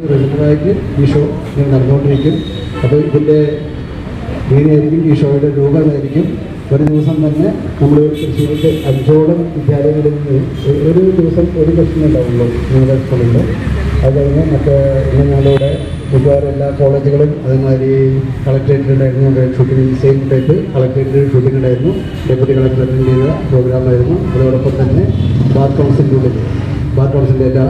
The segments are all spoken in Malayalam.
റെഗുലറായിട്ട് ഈ ഷോ ഇങ്ങനെ നടന്നുകൊണ്ടിരിക്കും. അപ്പോൾ ഇതിൻ്റെ രീതിയായിരിക്കും, ഈ ഷോയുടെ രൂപമായിരിക്കും. ഒരു ദിവസം തന്നെ നമ്മൾ തൃശ്ശൂരിൻ്റെ 5ഓളം വിദ്യാലയങ്ങളിൽ നിന്ന് ഒരു ദിവസം ഒരു പ്രശ്നം ഉണ്ടാവുള്ളൂ നിങ്ങളുടെ സ്കൂളിൽ. അത് കഴിഞ്ഞ് ഇന്ന് ഞങ്ങളുടെ മിക്കവാറും എല്ലാ കോളേജുകളും അതേമാതിരി കളക്ട്രേറ്റിലുണ്ടായിരുന്നു ഷൂട്ടിംഗ്, സെയിം ടൈപ്പ് കളക്ട്രേറ്റിൽ ഷൂട്ടിംഗ് ഉണ്ടായിരുന്നു. ഡെപ്യൂട്ടി കളക്ടർ അറ്റൻഡ് ചെയ്ത പ്രോഗ്രാമായിരുന്നു. അതോടൊപ്പം തന്നെ ബാർ കൗൺസിലിൻ്റെ എല്ലാ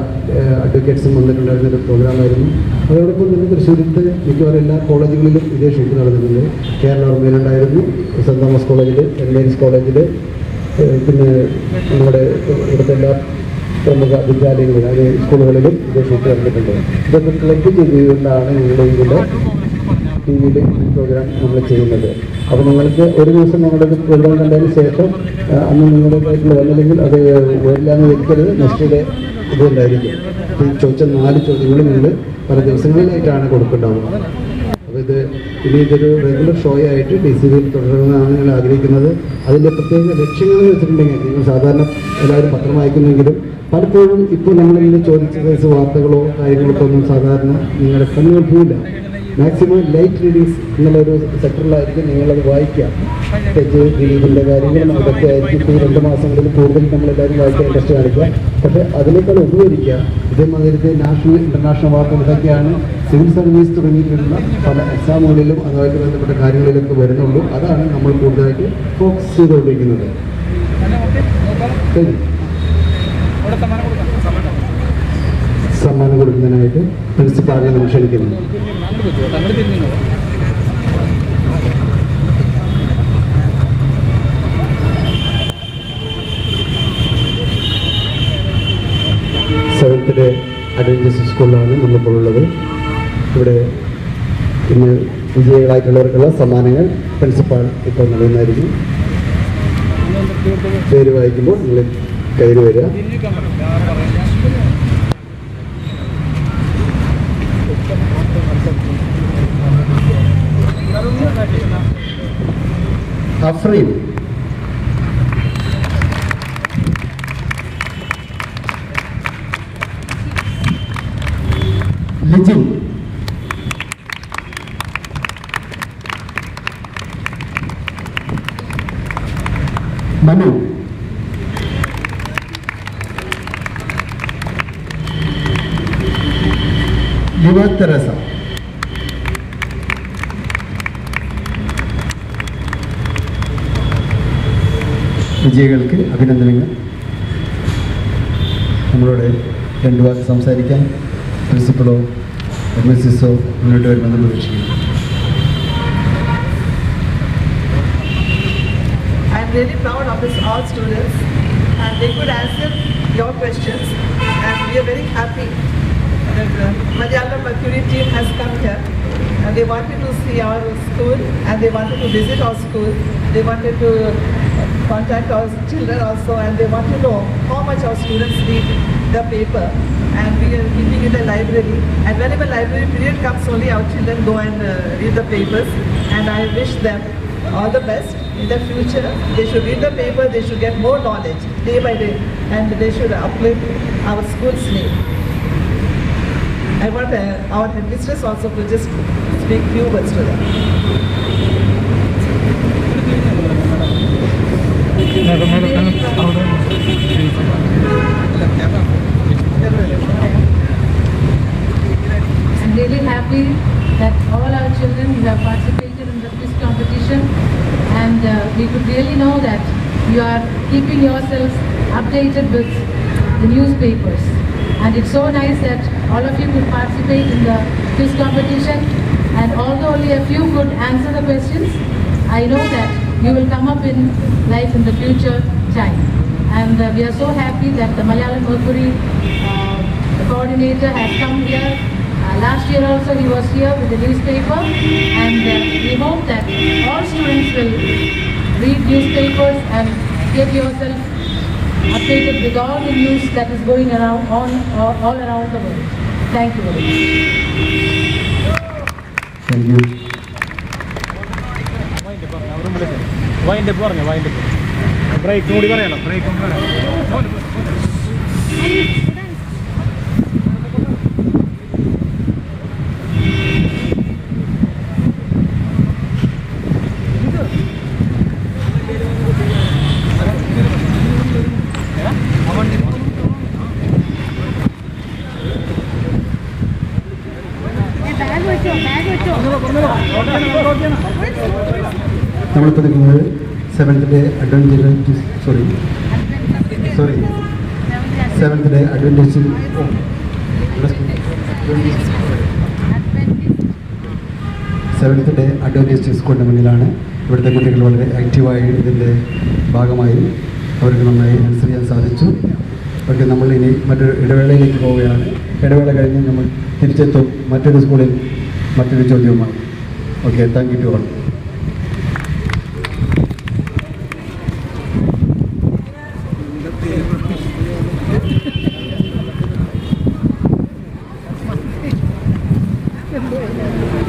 അഡ്വക്കേറ്റ്സും വന്നിട്ടുണ്ടായിരുന്നൊരു പ്രോഗ്രാമായിരുന്നു. അതോടൊപ്പം തന്നെ തൃശ്ശൂരിൻ്റെ മിക്കവാറും എല്ലാ കോളേജുകളിലും ഇതേ ഷൂട്ട് നടന്നിട്ടുണ്ട്. കേരള ഓർമ്മയിലുണ്ടായിരുന്നു, സെൻറ് തോമസ് കോളേജിൽ, എൻഎസ് കോളേജിൽ, പിന്നെ നമ്മുടെ ഇവിടുത്തെ എല്ലാ പ്രമുഖ വിദ്യാലയങ്ങളിലും അതായത് സ്കൂളുകളിലും ഇതേ ഷൂട്ട് നടന്നിട്ടുണ്ട്. ഇതൊക്കെ ക്ലബ് ചെയ്തുകൊണ്ടാണ് ഞങ്ങളുടെ ഇതിൻ്റെ ടി വിയിൽ പ്രോഗ്രാം നമ്മൾ ചെയ്യുന്നത്. അപ്പോൾ നിങ്ങൾക്ക് ഒരു ദിവസം ഞങ്ങളുടെ പ്രോഗ്രാം കണ്ടതിന് ശേഷം അന്ന് നിങ്ങളുടേതായിട്ടുള്ള വന്നില്ലെങ്കിൽ അത് വരില്ലാന്ന് ധരിക്കരുത്. Next day ഇതുണ്ടായിരിക്കും. ഈ ചോദിച്ച 4 ചോദ്യങ്ങൾ നിങ്ങൾ പല ദിവസങ്ങളിലായിട്ടാണ് കൊടുക്കേണ്ടാവുക. അപ്പോൾ ഇതൊരു റെഗുലർ ഷോ ആയിട്ട് DCBയിൽ തുടരണമെന്നാണ് ഞങ്ങൾ ആഗ്രഹിക്കുന്നത്. അതിൻ്റെ പ്രത്യേക ലക്ഷ്യങ്ങൾ വെച്ചിട്ടുണ്ടെങ്കിൽ നിങ്ങൾ സാധാരണ എല്ലാവരും പത്രം വായിക്കുന്നെങ്കിലും പലപ്പോഴും ഇപ്പോൾ നമ്മളിങ്ങനെ ചോദിച്ച സൈസ് വാർത്തകളോ കാര്യങ്ങളൊക്കെ ഒന്നും സാധാരണ നിങ്ങളുടെ കണ്ണുകൾ പോവില്ല. മാക്സിമം ലൈറ്റ് റീഡിങ്സ് എന്നുള്ളൊരു സെക്ടറിലായിരിക്കും നിങ്ങളത് വായിക്കുക. ദിലീപിൻ്റെ കാര്യങ്ങളും അതൊക്കെ ആയിരിക്കും ഇപ്പോൾ 2 മാസങ്ങളിൽ കൂടുതൽ നമ്മളെല്ലാവരും വായിക്കാൻ ഇൻട്രസ്റ്റ് കാണിക്കുക. പക്ഷേ അതിനേക്കാൾ ഉപകരിക്കുക ഇതേമാതിരി നാഷണൽ ഇൻ്റർനാഷണൽ വാർത്തകൾ ഇതൊക്കെയാണ് സിവിൽ സർവീസ് തുടങ്ങിയിട്ടുള്ള പല എക്സാമുകളിലും അതുമായിട്ട് ബന്ധപ്പെട്ട കാര്യങ്ങളിലൊക്കെ വരുന്നുള്ളൂ. അതാണ് നമ്മൾ കൂടുതലായിട്ട് ഫോക്കസ് ചെയ്തുകൊണ്ടിരിക്കുന്നത്. സമ്മാനം കൊടുക്കുന്നതിനായിട്ട് പ്രിൻസിപ്പാളിനെ നമ്മൾ ക്ഷണിക്കുന്നു. സെവൻത്തിലെ അഡ്വഞ്ചേഴ്സ് സ്കൂളിലാണ് നമ്മളിപ്പോൾ ഉള്ളത്. ഇവിടെ ഇന്ന് വിജയികളായിട്ടുള്ളവർക്കുള്ള സമ്മാനങ്ങൾ പ്രിൻസിപ്പാൾ ഇപ്പോൾ നൽകുന്നതായിരിക്കും. പേര് വായിക്കുമ്പോൾ നിങ്ങൾ കയറി വരിക. അഫ്രീൻ, ലിജിൻ, മനു, ലിവ തെരേസ, വിജയികൾക്ക് അഭിനന്ദനങ്ങൾ. നമ്മളോട് 2 വാക്ക് സംസാരിക്കാൻ പ്രിൻസിപ്പളോ MSSO മുന്നോട്ട് വരുമെന്ന് പ്രതീക്ഷിക്കുന്നു. I am really proud of all students and they could answer your questions and we are very happy that Malayalam Mercury team has come here and they wanted to see our school and they wanted to visit our school. They wanted to contact our children also and they want to know how much our students read the paper and we are keeping in the library and whenever library period comes only our children go and read the papers and I wish them all the best in the future. They should read the paper, they should get more knowledge day by day and they should uplift our school's name. I want our headmistress also to just speak few words to them. I'm really happy that all our children who have participated in the quiz competition and we could really know that you are keeping yourselves updated with the newspapers and it's so nice that all of you could participate in the quiz competition and although only a few could answer the questions, I know that you will come up in life in the future time and we are so happy that the Malayalam Mercury coordinator has come here. Last year also he was here with the newspaper and we hope that all students will read newspapers and get yourself updated with all the news that is going around all around the world. Thank you very much. Thank you. Break കൂടി പറയണം. നമ്മളിപ്പോൾ നിൽക്കുന്നത് 7th day adventures seventh day adventures സ്കൂളിൻ്റെ മുന്നിലാണ്. ഇവിടുത്തെ കുട്ടികൾ വളരെ ആക്റ്റീവായി ഇതിൻ്റെ ഭാഗമായി അവർക്ക് നന്നായി ആൻസർ ചെയ്യാൻ സാധിച്ചു. ഓക്കെ, നമ്മൾ ഇനി മറ്റൊരു ഇടവേളയിലേക്ക് പോവുകയാണ്. ഇടവേള കഴിഞ്ഞ് നമ്മൾ തിരിച്ചെത്തും മറ്റൊരു സ്കൂളിൽ മറ്റൊരു ചോദ്യവുമായി. Okay, thank you to all. Thank you.